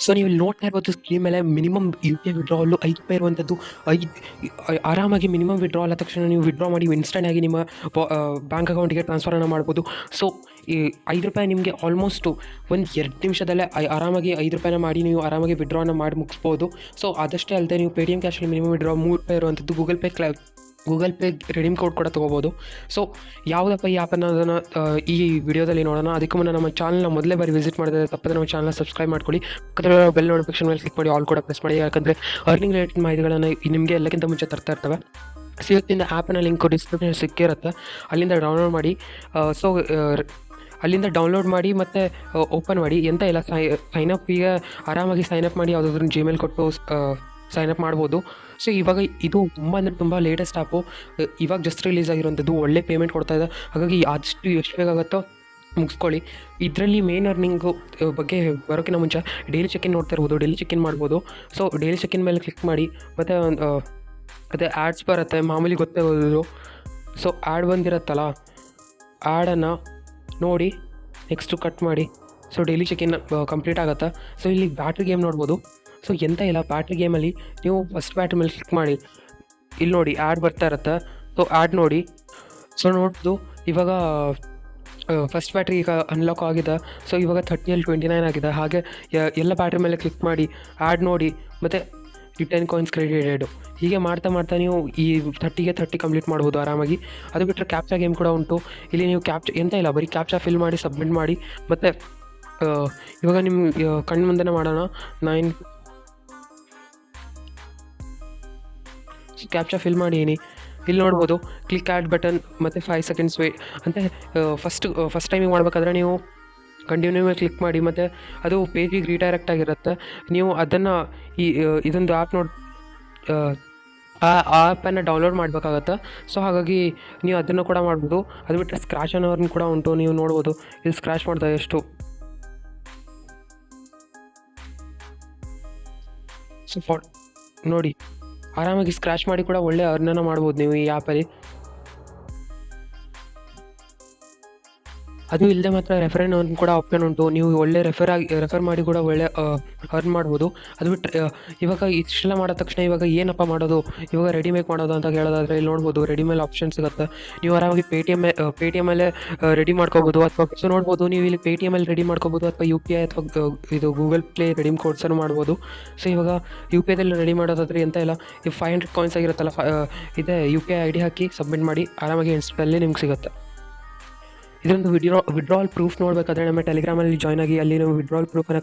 So ನೀವು ಇಲ್ಲಿ ನೋಡ್ತಾ ಇರ್ಬೋದು ಸ್ಕ್ರೀನ್ ಮೇಲೆ ಮಿನಿಮಮ್ ಯು ಪಿ ಐ ವಿಡ್ರಾವಲ್ಲು ₹5 ಇರುವಂಥದ್ದು. ಐದು ಆರಾಮಾಗಿ ಮಿನಿಮಮ್ ವಿಡ್ರಾ ಆದ ತಕ್ಷಣ ನೀವು ವಿಡ್ರಾ ಮಾಡಿ ಇನ್ಸ್ಟಂಟ್ ಆಗಿ ನಿಮ್ಮ ಬ್ಯಾಂಕ್ ಅಕೌಂಟಿಗೆ ಟ್ರಾನ್ಸ್ಫರನ್ನು ಮಾಡ್ಬೋದು. ಸೊ ಈ ₹5 ನಿಮಗೆ ಆಲ್ಮೋಸ್ಟು ಒಂದು 2 ನಿಮಿಷದಲ್ಲೇ ಆರಾಮಾಗಿ ₹5 ಮಾಡಿ ನೀವು ಆರಾಮಾಗಿ ವಿಡ್ರಾನ ಮಾಡಿ ಮುಗಿಸ್ಬೋದು. ಸೊ ಅದಷ್ಟೇ ಅಲ್ಲದೆ ನೀವು ಪೇಟಿಎಮ್ ಕ್ಯಾಶಲ್ಲಿ ಮಿನಿಮಮ್ ವಿಡ್ರಾ ₹3 ಇರುವಂಥದ್ದು. ಗೂಗಲ್ ಪೇ ರೆಡೀಮ್ ಕೋಡ್ ಕೂಡ ತೊಗೋಬೋದು. ಸೊ ಯಾವುದಪ್ಪ ಈ ಆ್ಯಪ್ ಅನ್ನೋದನ್ನು ಈ ವಿಡಿಯೋದಲ್ಲಿ ನೋಡೋಣ. ಅದಕ್ಕೂ ಮುನ್ನ ನಮ್ಮ ಚಾನಲ್ನ ಮೊದಲೇ ಬಾರಿ ವಿಸಿಟ್ ಮಾಡಿದ್ರೆ ತಪ್ಪದೆ ನಮ್ಮ ಚಾನಲ್ನ ಸಬ್ಸ್ಕ್ರೈಬ್ ಮಾಡ್ಕೊಳ್ಳಿ. ಪಕ್ಕದ ಬೆಲ್ ನೋಟಿಫಿಕೇಶನ್ ಮೇಲೆ ಕ್ಲಿಕ್ ಮಾಡಿ ಆಲ್ ಕೂಡ ಪ್ರೆಸ್ ಮಾಡಿ. ಯಾಕಂದರೆ ಅರ್ನಿಂಗ್ ರಿಲೇಟೆಡ್ ಮಾಹಿತಿಗಳನ್ನು ನಿಮಗೆ ಎಲ್ಲಕ್ಕಿಂತ ಮುಂಚೆ ತರ್ತಾ ಇರ್ತವೆ. ಇವತ್ತಿನ ಆ್ಯಪ್ನ ಲಿಂಕ್ ಡಿಸ್ಕ್ರಿಪ್ಷನ್ ಸಿಕ್ಕಿರುತ್ತೆ, ಅಲ್ಲಿಂದ ಡೌನ್ಲೋಡ್ ಮಾಡಿ. ಸೊ ಅಲ್ಲಿಂದ ಡೌನ್ಲೋಡ್ ಮಾಡಿ ಮತ್ತು ಓಪನ್ ಮಾಡಿ. ಎಂತ ಇಲ್ಲ, ಸೈನಪ್ ಈಗ ಆರಾಮಾಗಿ ಸೈನಪ್ ಮಾಡಿ ಯಾವುದಾದ್ರೂ ಜಿಮೇಲ್ ಕೊಟ್ಟು ಸೈನಪ್ ಮಾಡ್ಬೋದು. ಸೊ ಇವಾಗ ಇದು ತುಂಬ ಅಂದರೆ ತುಂಬ ಲೇಟೆಸ್ಟ್ ಆ್ಯಪು, ಇವಾಗ ಜಸ್ಟ್ ರಿಲೀಸ್ ಆಗಿರುವಂಥದ್ದು. ಒಳ್ಳೆ ಪೇಮೆಂಟ್ ಕೊಡ್ತಾಯಿದೆ. ಹಾಗಾಗಿ ಆದಷ್ಟು ಎಷ್ಟು ಬೇಗಾಗುತ್ತೋ ಮುಗಿಸ್ಕೊಳ್ಳಿ. ಇದರಲ್ಲಿ ಮೇನ್ ಅರ್ನಿಂಗು ಬಗ್ಗೆ ಬರೋಕ್ಕಿಂತ ಮುಂಚೆ ಡೈಲಿ ಚೆಕ್-ಇನ್ ನೋಡ್ತಾ ಇರ್ಬೋದು. ಡೈಲಿ ಚೆಕ್-ಇನ್ ಮಾಡ್ಬೋದು. ಸೊ ಡೈಲಿ ಚೆಕ್-ಇನ್ ಮೇಲೆ ಕ್ಲಿಕ್ ಮಾಡಿ ಮತ್ತು ಅದೇ ಆ್ಯಡ್ಸ್ ಬರುತ್ತೆ, ಮಾಮೂಲಿ ಗೊತ್ತೇ ಹೋಗೋದು. ಸೊ ಆ್ಯಡ್ ಬಂದಿರುತ್ತಲ್ಲ, ಆ್ಯಡನ್ನು ನೋಡಿ ನೆಕ್ಸ್ಟು ಕಟ್ ಮಾಡಿ. ಸೊ ಡೈಲಿ ಚೆಕ್-ಇನ್ ಕಂಪ್ಲೀಟ್ ಆಗುತ್ತೆ. ಸೊ ಇಲ್ಲಿ ಬ್ಯಾಟ್ರಿ ಗೇಮ್ ನೋಡ್ಬೋದು. ಸೊ ಎಂತ ಇಲ್ಲ, ಬ್ಯಾಟ್ರಿ ಗೇಮಲ್ಲಿ ನೀವು ಫಸ್ಟ್ ಬ್ಯಾಟ್ರಿ ಮೇಲೆ ಕ್ಲಿಕ್ ಮಾಡಿ. ಇಲ್ಲಿ ನೋಡಿ ಆ್ಯಡ್ ಬರ್ತಾ ಇರುತ್ತೆ. ಸೊ ಆ್ಯಡ್ ನೋಡಿ. ಸೊ ನೋಡ್ಬೋದು ಇವಾಗ ಫಸ್ಟ್ ಬ್ಯಾಟ್ರಿ ಈಗ ಅನ್ಲಾಕ್ ಆಗಿದೆ. ಸೊ ಇವಾಗ 30ಯಲ್ಲಿ 29 ಆಗಿದೆ. ಹಾಗೆ ಎಲ್ಲ ಬ್ಯಾಟ್ರಿ ಮೇಲೆ ಕ್ಲಿಕ್ ಮಾಡಿ ಆ್ಯಡ್ ನೋಡಿ ಮತ್ತು ಈ 10 ಕಾಯಿನ್ಸ್ ಕ್ರೆಡಿಟೆಡು. ಹೀಗೆ ಮಾಡ್ತಾ ಮಾಡ್ತಾ ನೀವು ಈ 30ಗೆ 30 ಕಂಪ್ಲೀಟ್ ಮಾಡ್ಬೋದು ಆರಾಮಾಗಿ. ಅದು ಬಿಟ್ಟರೆ ಕ್ಯಾಪ್ಚಾ ಗೇಮ್ ಕೂಡ ಉಂಟು. ಇಲ್ಲಿ ನೀವು ಎಂತ ಇಲ್ಲ, ಬರೀ ಕ್ಯಾಪ್ಚಾ ಫಿಲ್ ಮಾಡಿ ಸಬ್ಮಿಟ್ ಮಾಡಿ. ಮತ್ತು ಇವಾಗ ನಿಮ್ಮ ಕಣ್ಣು ಮುಂದೆನೇ ಮಾಡೋಣ. ಕ್ಯಾಪ್ಚಾ ಫಿಲ್ ಮಾಡೀನಿ. ಇಲ್ಲಿ ನೋಡ್ಬೋದು ಕ್ಲಿಕ್ ಆ್ಯಡ್ ಬಟನ್ ಮತ್ತು 5 ಸೆಕೆಂಡ್ಸ್ ವೇಟ್ ಅಂತ. ಫಸ್ಟ್ ಟೈಮಿಗೆ ಮಾಡಬೇಕಾದ್ರೆ ನೀವು ಕಂಟಿನ್ಯೂ ಮೇಲೆ ಕ್ಲಿಕ್ ಮಾಡಿ ಮತ್ತು ಅದು ಪೇಜಿಗೆ ರೀಡೈರೆಕ್ಟ್ ಆಗಿರುತ್ತೆ. ನೀವು ಅದನ್ನು ಇದೊಂದು ಆ್ಯಪ್ ಆ ಆ್ಯಪನ್ನು ಡೌನ್ಲೋಡ್ ಮಾಡಬೇಕಾಗತ್ತೆ. ಸೊ ಹಾಗಾಗಿ ನೀವು ಅದನ್ನು ಕೂಡ ಮಾಡ್ಬೋದು. ಅದು ಬಿಟ್ಟರೆ ಸ್ಕ್ರ್ಯಾಚ್ ಅನ್ನೋರ್ನ ಕೂಡ ಉಂಟು, ನೀವು ನೋಡ್ಬೋದು. ಇಲ್ಲಿ ಸ್ಕ್ರ್ಯಾಚ್ ಮಾಡಿದೆ ಎಷ್ಟು. ಸೊ ನೋಡಿ, ಆರಾಮಾಗಿ ಸ್ಕ್ರ್ಯಾಚ್ ಮಾಡಿ ಕೂಡ ಒಳ್ಳೆ ಅರ್ನನ್ನು ಮಾಡ್ಬೋದು ನೀವು ಈ ಆ್ಯಪಲ್ಲಿ. ಅದು ಇಲ್ಲದೆ ಮಾತ್ರ ರೆಫರ್ ಅನ್ನೋದು ಕೂಡ ಆಪ್ಷನ್ ಉಂಟು. ನೀವು ಒಳ್ಳೆ ರೆಫರ್ ಮಾಡಿ ಕೂಡ ಒಳ್ಳೆ ಅರ್ನ್ ಮಾಡ್ಬೋದು. ಅದು ಬಿಟ್ಟರೆ ಇವಾಗ ಇಷ್ಟೆಲ್ಲ ಮಾಡಿದ ತಕ್ಷಣ ಇವಾಗ ಏನಪ್ಪ ಮಾಡೋದು, ಇವಾಗ ರೆಡಿ ಮೇಕ್ ಮಾಡೋದು ಅಂತ ಹೇಳೋದಾದರೆ ಇಲ್ಲಿ ನೋಡ್ಬೋದು ರೆಡಿ ಮೇಲೆ ಆಪ್ಷನ್ ಸಿಗುತ್ತೆ. ನೀವು ಆರಾಮಾಗಿ ಪೇಟಿಎಮ್ಮಲ್ಲೇ ರೆಡಿ ಮಾಡ್ಕೋಬೋದು. ಅಥವಾ ಸೊ ನೋಡ್ಬೋದು ನೀವು ಇಲ್ಲಿ ಪೇಟಿಎಮ್ಮಲ್ಲಿ ರೆಡಿ ಮಾಡ್ಕೋಬೋದು, ಅಥವಾ UPI ಅಥವಾ ಇದು ಗೂಗಲ್ ಪ್ಲೇ ರೆಡೀಮ್ ಕೋಡ್ಸನ್ನು ಮಾಡ್ಬೋದು. ಸೊ ಇವಾಗ UPIದಲ್ಲಿ ರೆಡಿ ಮಾಡೋದಾದರೆ ಎಂತ ಇಲ್ಲ, ಈ 500 ಕಾಯಿನ್ಸ್ ಆಗಿರುತ್ತಲ್ಲ, ಇದೆ UPI ID ಹಾಕಿ ಸಬ್ಮಿಟ್ ಮಾಡಿ ಆರಾಮಾಗಿ ಇನ್ಸ್ಟಲ್ಲಿ ನಿಮ್ಗೆ ಸಿಗುತ್ತೆ. ಇದೊಂದು ವಿಡ್ರಾವಲ್ ಪ್ರೂಫ್ ನೋಡಬೇಕಾದ್ರೆ ನಮ್ಮ ಟೆಲಿಗ್ರಾಮಲ್ಲಿ ಜಾಯ್ನ್ ಆಗಿ ಅಲ್ಲಿ ನಾವು ವಿಡ್ರಾವಲ್ ಪ್ರೂಫನ್ನು